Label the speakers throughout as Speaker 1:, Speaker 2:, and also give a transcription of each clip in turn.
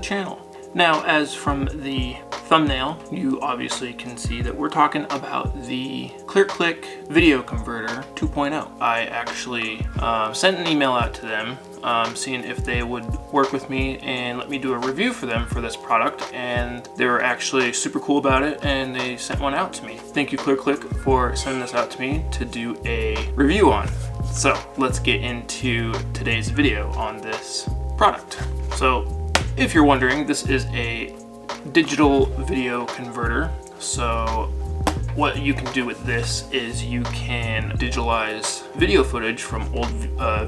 Speaker 1: channel. Now, as from the thumbnail, you obviously can see that we're talking about the ClearClick Video Converter 2.0. I actually sent an email out to them seeing if they would work with me and let me do a review for them for this product, and they were actually super cool about it and they sent one out to me. Thank you, ClearClick, for sending this out to me to do a review on. So let's get into today's video on this product. So if you're wondering, this is a digital video converter. So what you can do with this is you can digitalize video footage from old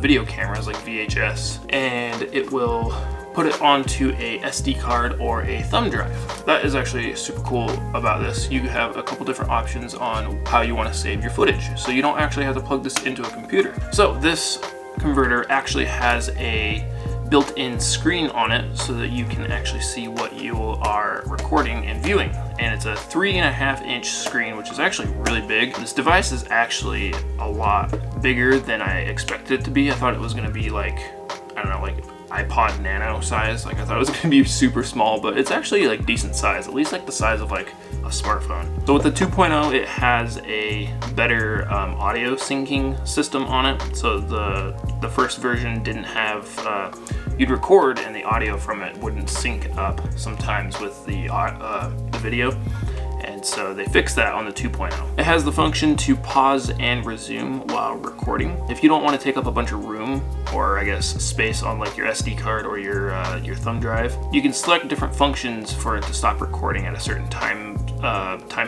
Speaker 1: video cameras like VHS, and it will put it onto a SD card or a thumb drive. That is actually super cool about this. You have a couple different options on how you want to save your footage, so you don't actually have to plug this into a computer. So this converter actually has a built-in screen on it so that you can actually see what you are recording and viewing. And it's a 3.5-inch screen, which is actually really big. This device is actually a lot bigger than I expected it to be. I thought it was going to be like, I don't know, like iPod Nano size. Like I thought it was going to be super small, but it's actually like decent size, at least like the size of like a smartphone. So with the 2.0, it has a better audio syncing system on it. So the first version didn't have, you'd record and the audio from it wouldn't sync up sometimes with the video. And so they fixed that on the 2.0. It has the function to pause and resume while recording. If you don't want to take up a bunch of room, or I guess space on like your SD card or your thumb drive, you can select different functions for it to stop recording at a certain time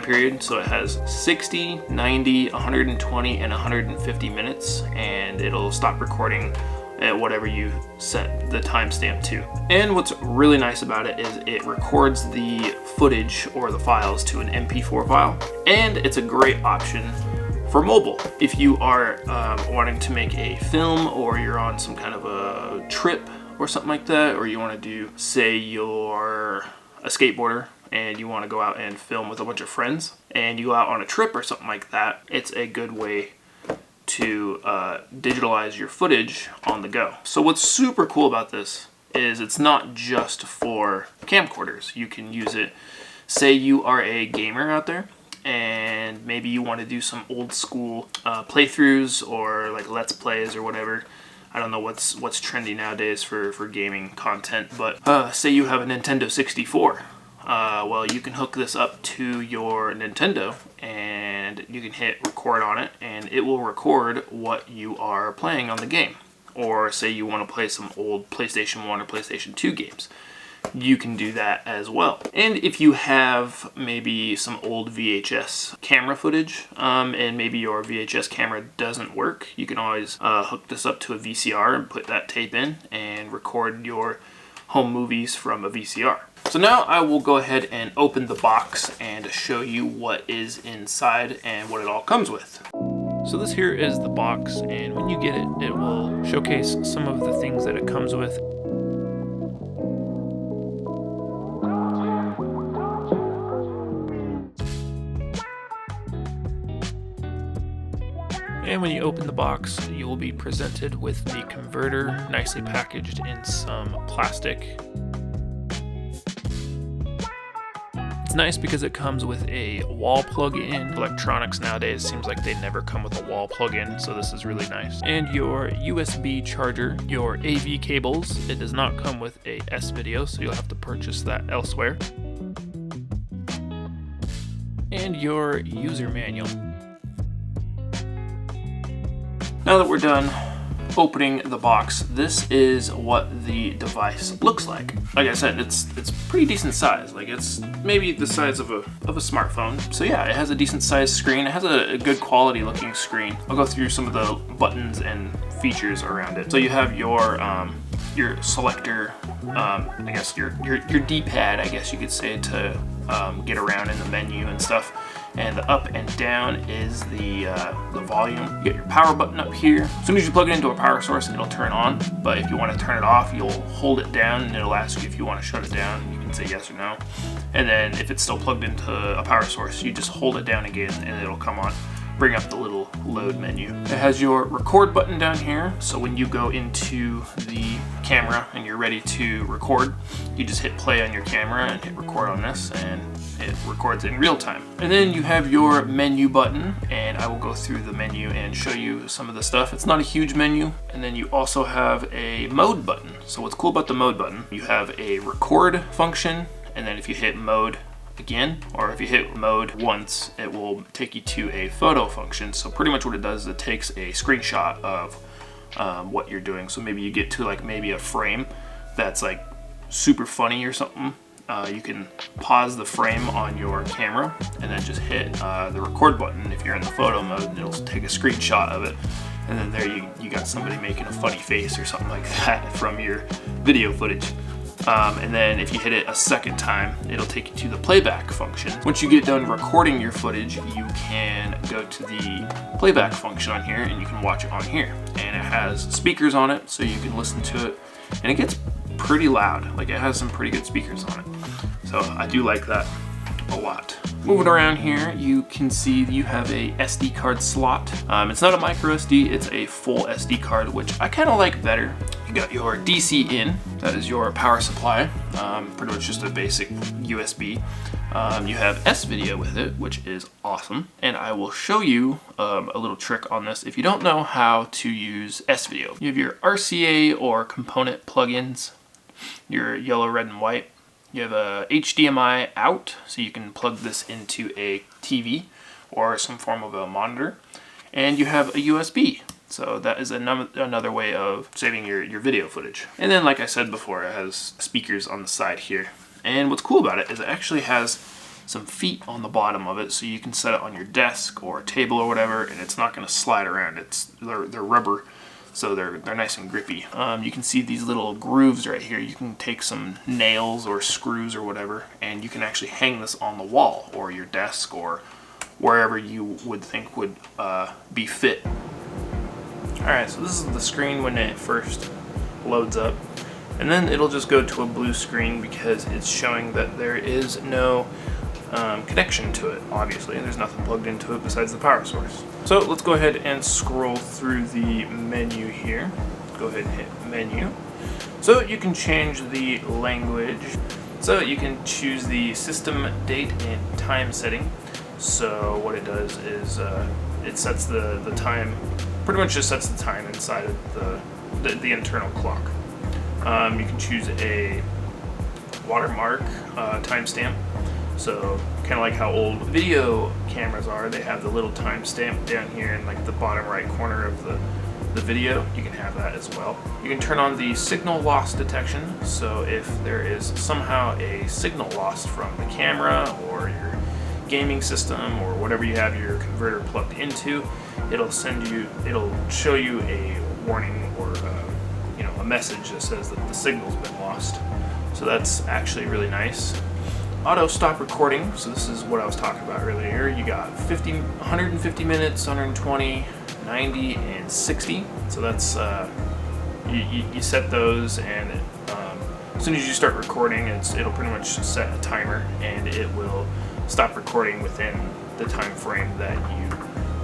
Speaker 1: period. So it has 60, 90, 120, and 150 minutes, and it'll stop recording at whatever you set the timestamp to. And what's really nice about it is it records the footage or the files to an MP4 file, and it's a great option for mobile. If you are wanting to make a film, or you're on some kind of a trip or something like that, or you want to do, say you're a skateboarder and you want to go out and film with a bunch of friends, and you go out on a trip or something like that, it's a good way to digitalize your footage on the go. So what's super cool about this is it's not just for camcorders. You can use it, say you are a gamer out there and maybe you want to do some old school playthroughs or like let's plays or whatever. I don't know what's trendy nowadays for gaming content, but say you have a Nintendo 64. Well, you can hook this up to your Nintendo and you can hit record on it, and it will record what you are playing on the game. Or say you want to play some old PlayStation 1 or PlayStation 2 games, you can do that as well. And if you have maybe some old VHS camera footage and maybe your VHS camera doesn't work, you can always hook this up to a VCR and put that tape in and record your home movies from a VCR. So now I will go ahead and open the box and show you what is inside and what it all comes with. So this here is the box, and when you get it, it will showcase some of the things that it comes with. And when you open the box, you will be presented with the converter nicely packaged in some plastic. It's nice because it comes with a wall plug-in. Electronics nowadays seems like they never come with a wall plug-in, so this is really nice. And your USB charger, your AV cables. It does not come with a S-video, so you'll have to purchase that elsewhere. And your user manual. Now that we're done opening the box, this is what the device looks like. Like I said, it's pretty decent size. Like it's maybe the size of a smartphone. So yeah, it has a decent sized screen. It has a good quality looking screen. I'll go through some of the buttons and features around it. So you have your selector, I guess your D-pad, I guess you could say, to get around in the menu and stuff. And the up and down is the volume. You get your power button up here. As soon as you plug it into a power source, it'll turn on. But if you want to turn it off, you'll hold it down and it'll ask you if you want to shut it down. You can say yes or no. And then if it's still plugged into a power source, you just hold it down again and it'll come on. Bring up the little load menu. It has your record button down here. So when you go into the camera and you're ready to record, you just hit play on your camera and hit record on this, and it records in real time. And then you have your menu button, and I will go through the menu and show you some of the stuff. It's not a huge menu. And then you also have a mode button. So what's cool about the mode button, you have a record function, and then if you hit mode again, or if you hit mode once, it will take you to a photo function. So pretty much what it does is it takes a screenshot of what you're doing. So maybe you get to like maybe a frame that's like super funny or something. You can pause the frame on your camera and then just hit the record button if you're in the photo mode, and it'll take a screenshot of it. And then there you got somebody making a funny face or something like that from your video footage. And then if you hit it a second time, it'll take you to the playback function. Once you get done recording your footage, you can go to the playback function on here and you can watch it on here. And it has speakers on it, so you can listen to it. And it gets pretty loud. Like, it has some pretty good speakers on it. So I do like that a lot. Moving around here, you can see you have a SD card slot. It's not a micro SD, it's a full SD card, which I kind of like better. You got your DC in, that is your power supply, pretty much just a basic USB. You have S-Video with it, which is awesome. And I will show you a little trick on this if you don't know how to use S-Video. You have your RCA or component plugins, your yellow, red, and white. You have a HDMI out, so you can plug this into a TV or some form of a monitor. And you have a USB. So that is another way of saving your video footage. And then, like I said before, it has speakers on the side here. And what's cool about it is it actually has some feet on the bottom of it, so you can set it on your desk or a table or whatever, and it's not going to slide around. They're rubber, so they're nice and grippy. You can see these little grooves right here. You can take some nails or screws or whatever, and you can actually hang this on the wall or your desk or wherever you would think would be fit. Alright, so this is the screen when it first loads up, and then it'll just go to a blue screen because it's showing that there is no connection to it, obviously. There's nothing plugged into it besides the power source. So let's go ahead and scroll through the menu here. Go ahead and hit menu. So you can change the language. So you can choose the system date and time setting. So what it does is it sets the time, pretty much just sets the time inside of the internal clock. You can choose a watermark timestamp. So kind of like how old video cameras are, they have the little timestamp down here in like the bottom right corner of the video. You can have that as well. You can turn on the signal loss detection. So if there is somehow a signal lost from the camera or your gaming system or whatever you have your converter plugged into, it'll show you a warning or a message that says that the signal's been lost. So that's actually really nice. Auto stop recording, so this is what I was talking about earlier. You got 150 minutes, 120, 90, and 60. So that's you set those, and as soon as you start recording, it'll pretty much set a timer, and it will stop recording within the time frame that you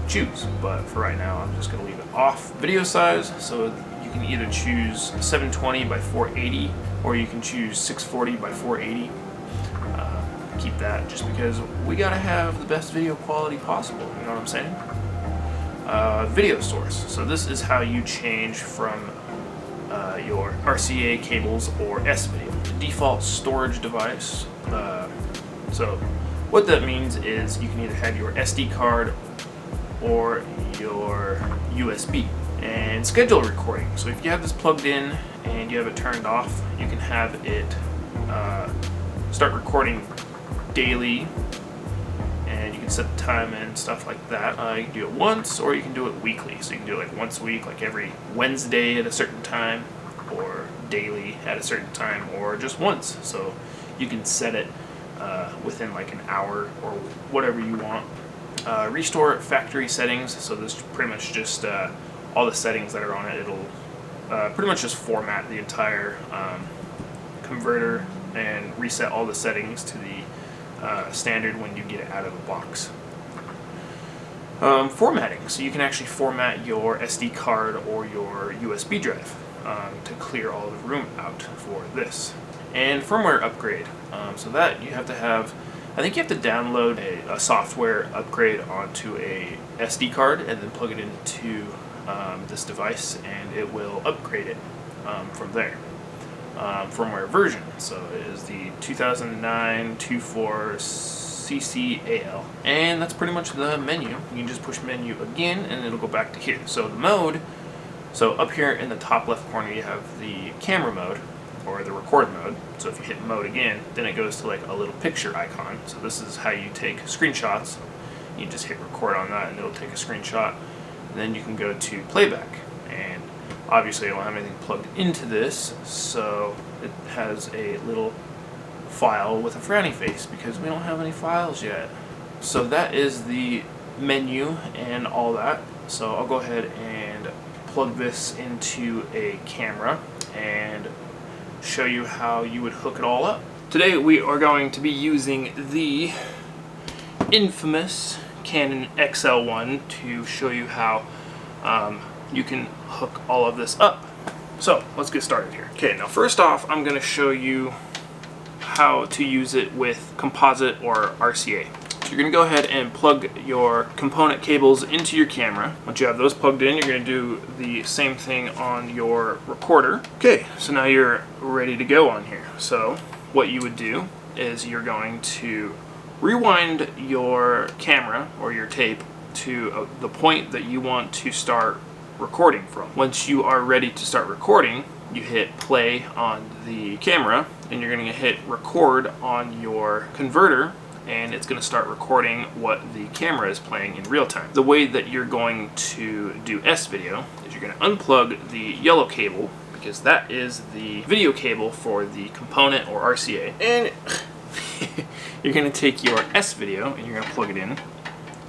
Speaker 1: choose. But for right now, I'm just going to leave it off. Video size, so you can either choose 720 by 480, or you can choose 640 by 480. Keep that just because we gotta have the best video quality possible, you know what I'm saying? Video source, so this is how you change from your RCA cables or S-Video. Default storage device, so what that means is you can either have your SD card or your USB. And schedule recording, so if you have this plugged in and you have it turned off, you can have it start recording daily, and you can set the time and stuff like that. You can do it once, or you can do it weekly. So you can do it like once a week, like every Wednesday at a certain time, or daily at a certain time, or just once. So you can set it within like an hour or whatever you want. Restore factory settings. So this is pretty much just all the settings that are on it. It'll pretty much just format the entire converter and reset all the settings to the standard when you get it out of the box. Formatting, so you can actually format your SD card or your USB drive. to clear all the room out for this. And firmware upgrade. So that you have to have, I think you have to download a software upgrade onto a SD card and then plug it into this device, and it will upgrade it from there. Firmware version. So it is the 2009 24CCAL. And that's pretty much the menu. You can just push menu again and it'll go back to here. So the mode, so up here in the top left corner you have the camera mode, or the record mode. So if you hit mode again, then it goes to like a little picture icon. So this is how you take screenshots. You just hit record on that and it'll take a screenshot. And then you can go to playback. And obviously I don't have anything plugged into this, so it has a little file with a frowny face because we don't have any files yet. So that is the menu and all that. So I'll go ahead and plug this into a camera and show you how you would hook it all up. Today we are going to be using the infamous Canon XL1 to show you how you can hook all of this up. So let's get started here. Okay, now first off I'm going to show you how to use it with composite or RCA. So you're going to go ahead and plug your component cables into your camera. Once you have those plugged in, you're going to do the same thing on your recorder. Okay, so now you're ready to go on here. So what you would do is you're going to rewind your camera or your tape to the point that you want to start recording from. Once you are ready to start recording, you hit play on the camera and you're going to hit record on your converter, and it's going to start recording what the camera is playing in real time. The way that you're going to do S-video is you're going to unplug the yellow cable, because that is the video cable for the component or RCA, and you're going to take your S-video and you're going to plug it in.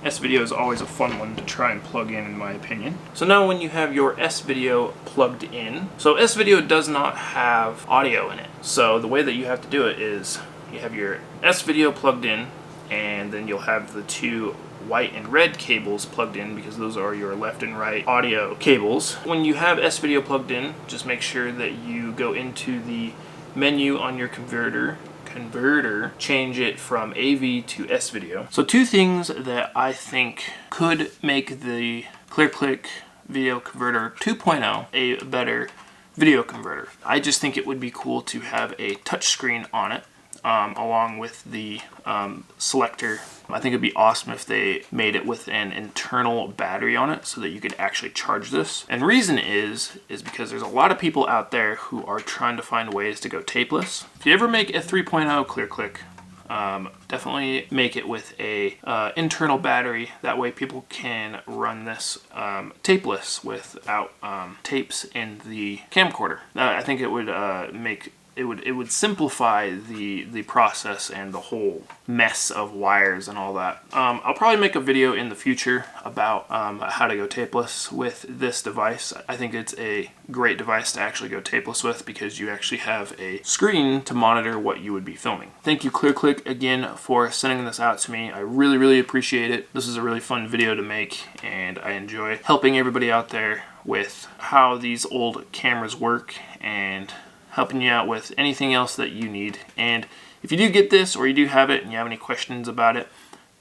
Speaker 1: S-video is always a fun one to try and plug in my opinion. So now when you have your S-video plugged in, so S-video does not have audio in it. So the way that you have to do it is you have your S-video plugged in, and then you'll have the two white and red cables plugged in because those are your left and right audio cables. When you have S-video plugged in, just make sure that you go into the menu on your converter, change it from AV to S-video. So two things that I think could make the ClearClick Video Converter 2.0 a better video converter. I just think it would be cool to have a touchscreen on it. Along with the selector. I think it'd be awesome if they made it with an internal battery on it so that you could actually charge this. And reason is because there's a lot of people out there who are trying to find ways to go tapeless. If you ever make a 3.0 ClearClick, definitely make it with a internal battery. That way people can run this tapeless without tapes in the camcorder. I think it would it would simplify the process and the whole mess of wires and all that. I'll probably make a video in the future about how to go tapeless with this device. I think it's a great device to actually go tapeless with because you actually have a screen to monitor what you would be filming. Thank you ClearClick again for sending this out to me. I really, really appreciate it. This is a really fun video to make, and I enjoy helping everybody out there with how these old cameras work and helping you out with anything else that you need. And if you do get this or you do have it and you have any questions about it,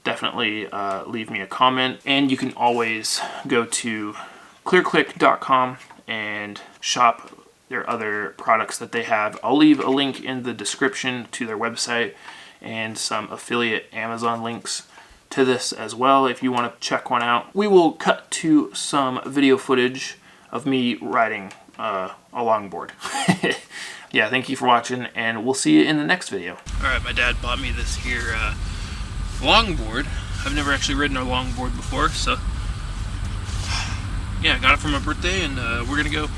Speaker 1: definitely leave me a comment. And you can always go to clearclick.com and shop their other products that they have. I'll leave a link in the description to their website and some affiliate Amazon links to this as well if you want to check one out. We will cut to some video footage of me riding a longboard. Yeah, thank you for watching, and we'll see you in the next video. Alright, my dad bought me this here longboard. I've never actually ridden a longboard before, so yeah, I got it for my birthday, and we're gonna go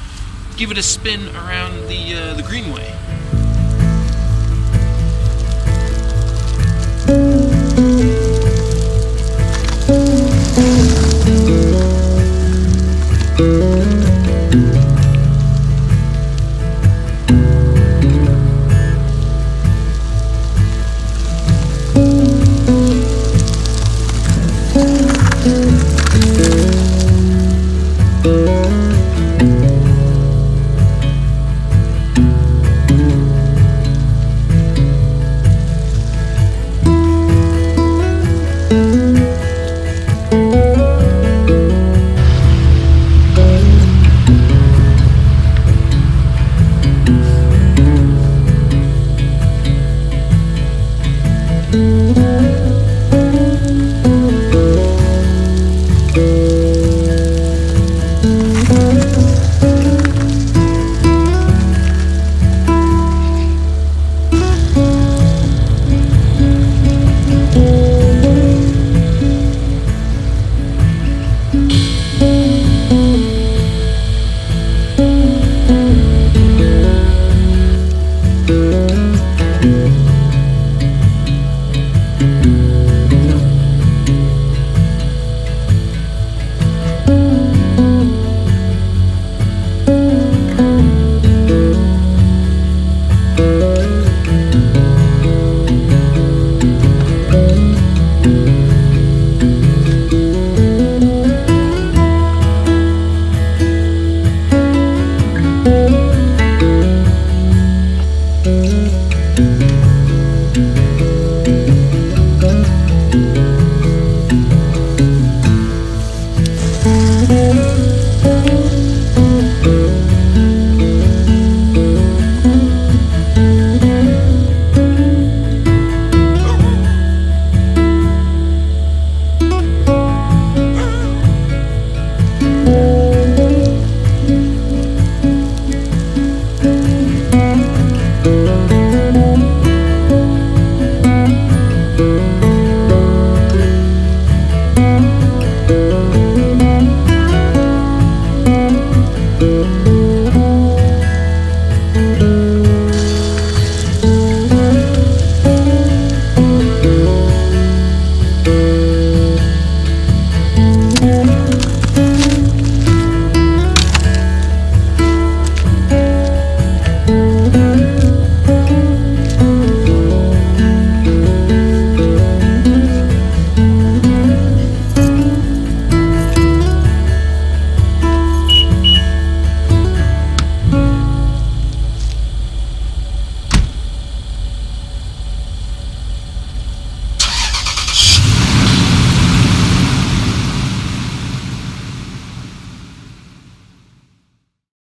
Speaker 1: give it a spin around the greenway.